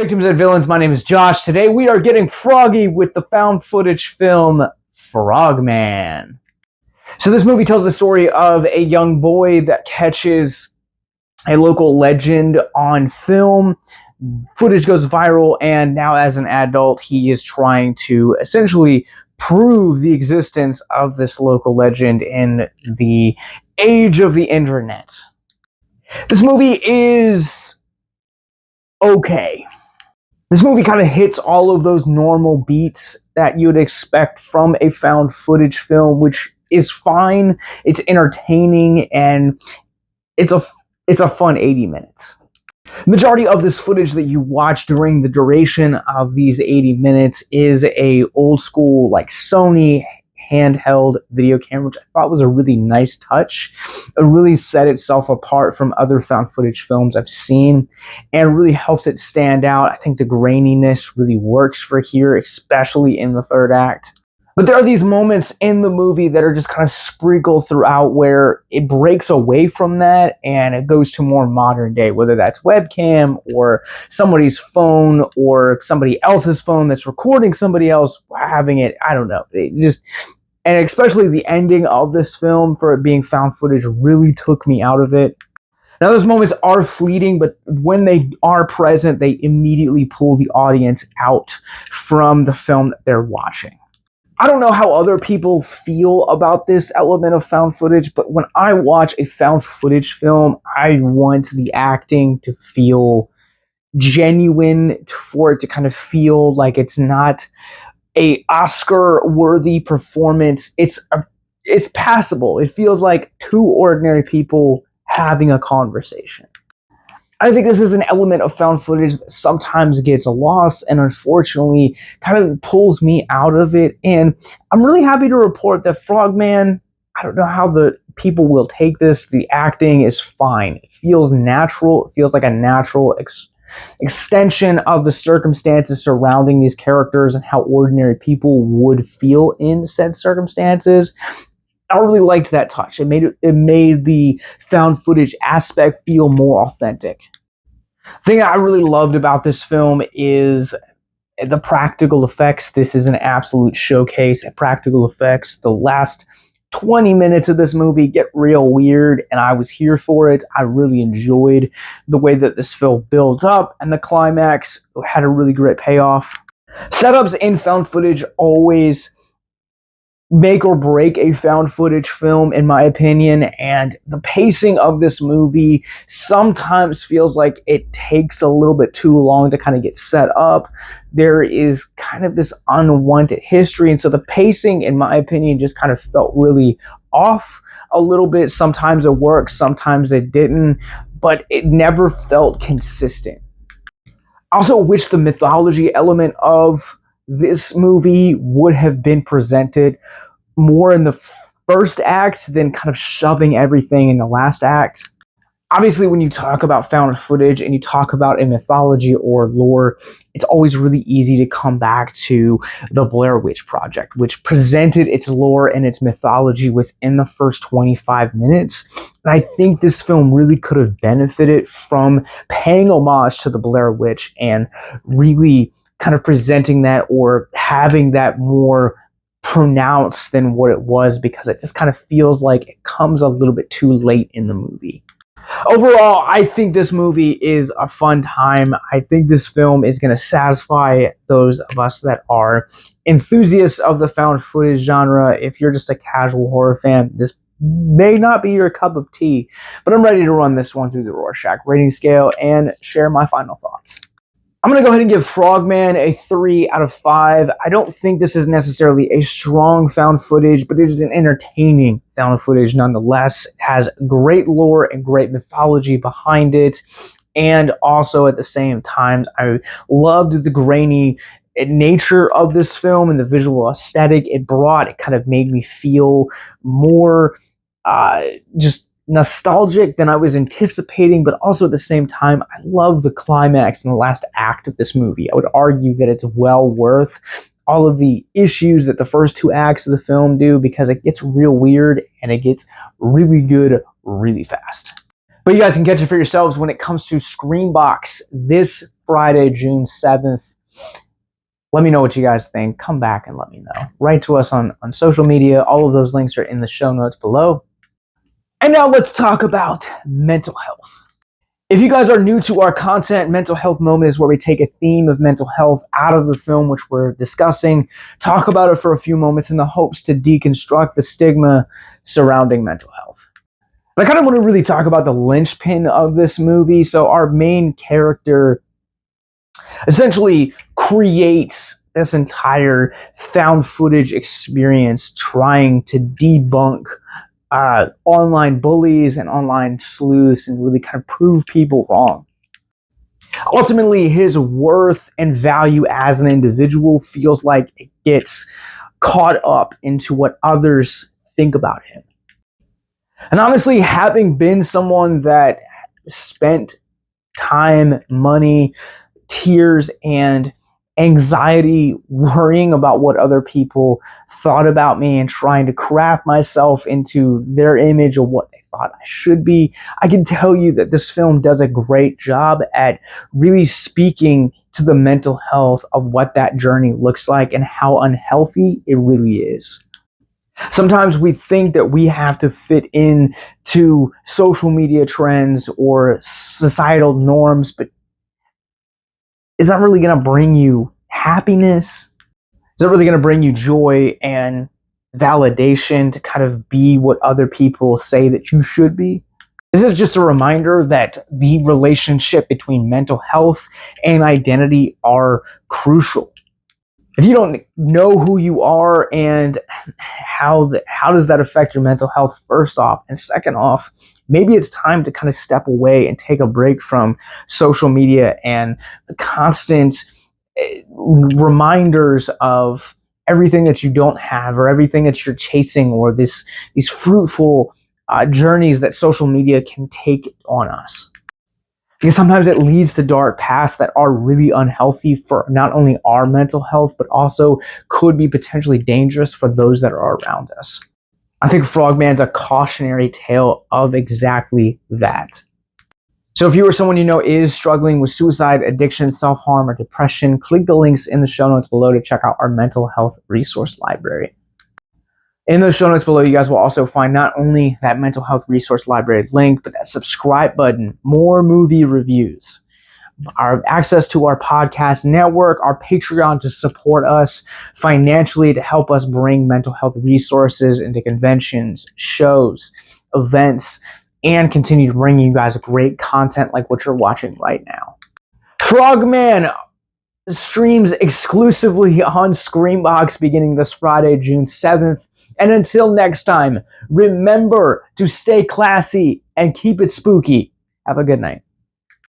Victims and Villains, my name is Josh. Today we are getting froggy with the found footage film Frogman. So this movie tells the story of a young boy that catches a local legend on film. Footage goes viral, and now as an adult, he is trying to essentially prove the existence of this local legend in the age of the internet. This movie is okay. This movie kind of hits all of those normal beats that you'd expect from a found footage film, which is fine. It's entertaining, and it's a fun 80 minutes. The majority of this footage that you watch during the duration of these 80 minutes is a old school like Sony handheld video camera, which I thought was a really nice touch. It really set itself apart from other found footage films I've seen and really helps it stand out. I think the graininess really works for here, especially in the third act. But there are these moments in the movie that are just kind of sprinkled throughout where it breaks away from that and it goes to more modern day, whether that's webcam or somebody's phone or somebody else's phone that's recording somebody else having it. I don't know. And especially the ending of this film, for it being found footage, really took me out of it. Now, those moments are fleeting, but when they are present, they immediately pull the audience out from the film that they're watching. I don't know how other people feel about this element of found footage, but when I watch a found footage film, I want the acting to feel genuine, for it to kind of feel like it's not a Oscar-worthy performance. It's passable. It feels like two ordinary people having a conversation. I think this is an element of found footage that sometimes gets lost and unfortunately kind of pulls me out of it. And I'm really happy to report that Frogman, I don't know how the people will take this. The acting is fine. It feels natural. It feels like a natural extension of the circumstances surrounding these characters and how ordinary people would feel in said circumstances. I really liked that touch. It made the found footage aspect feel more authentic. The thing that I really loved about this film is the practical effects. This is an absolute showcase at practical effects. The last 20 minutes of this movie get real weird, and I was here for it. I really enjoyed the way that this film builds up, and the climax had a really great payoff. Setups in found footage always make or break a found footage film, in my opinion, and the pacing of this movie sometimes feels like it takes a little bit too long to kind of get set up. There is kind of this unwanted history, and so the pacing, in my opinion, just kind of felt really off a little bit. Sometimes it worked, sometimes it didn't, but it never felt consistent. I also wish the mythology element of this movie would have been presented more in the first act than kind of shoving everything in the last act. Obviously, when you talk about found footage and you talk about a mythology or lore, it's always really easy to come back to the Blair Witch Project, which presented its lore and its mythology within the first 25 minutes. And I think this film really could have benefited from paying homage to the Blair Witch and really kind of presenting that or having that more pronounced than what it was, because it just kind of feels like it comes a little bit too late in the movie. Overall, I think this movie is a fun time. I think this film is going to satisfy those of us that are enthusiasts of the found footage genre. If you're just a casual horror fan, this may not be your cup of tea, but I'm ready to run this one through the Rorschach rating scale and share my final thoughts. I'm going to go ahead and give Frogman a 3 out of 5. I don't think this is necessarily a strong found footage, but it is an entertaining found footage nonetheless. It has great lore and great mythology behind it. And also at the same time, I loved the grainy nature of this film and the visual aesthetic it brought. It kind of made me feel more just nostalgic than I was anticipating, but also at the same time, I love the climax and the last act of this movie. I would argue that it's well worth all of the issues that the first two acts of the film do, because it gets real weird and it gets really good really fast. But you guys can catch it for yourselves when it comes to Screenbox this Friday, June 7th. Let me know what you guys think. Come back and let me know. Write to us on social media. All of those links are in the show notes below. And now let's talk about mental health. If you guys are new to our content, Mental Health Moment is where we take a theme of mental health out of the film which we're discussing, talk about it for a few moments in the hopes to deconstruct the stigma surrounding mental health. And I kind of want to really talk about the linchpin of this movie. So our main character essentially creates this entire found footage experience trying to debunk online bullies and online sleuths and really kind of prove people wrong. Ultimately, his worth and value as an individual feels like it gets caught up into what others think about him. And honestly, having been someone that spent time, money, tears, and anxiety worrying about what other people thought about me and trying to craft myself into their image of what they thought I should be, I can tell you that this film does a great job at really speaking to the mental health of what that journey looks like and how unhealthy it really is. Sometimes we think that we have to fit in to social media trends or societal norms, but is that really going to bring you happiness? Is that really going to bring you joy and validation to kind of be what other people say that you should be? This is just a reminder that the relationship between mental health and identity are crucial. If you don't know who you are and how does that affect your mental health, first off, and second off, maybe it's time to kind of step away and take a break from social media and the constant reminders of everything that you don't have or everything that you're chasing or these fruitful journeys that social media can take on us. Because sometimes it leads to dark paths that are really unhealthy for not only our mental health, but also could be potentially dangerous for those that are around us. I think Frogman's a cautionary tale of exactly that. So if you or someone you know is struggling with suicide, addiction, self-harm, or depression, click the links in the show notes below to check out our mental health resource library. In those show notes below, you guys will also find not only that mental health resource library link, but that subscribe button, more movie reviews, our access to our podcast network, our Patreon to support us financially to help us bring mental health resources into conventions, shows, events, and continue to bring you guys great content like what you're watching right now. Frogman streams exclusively on Screenbox beginning this Friday, June 7th. And until next time, remember to stay classy and keep it spooky. Have a good night.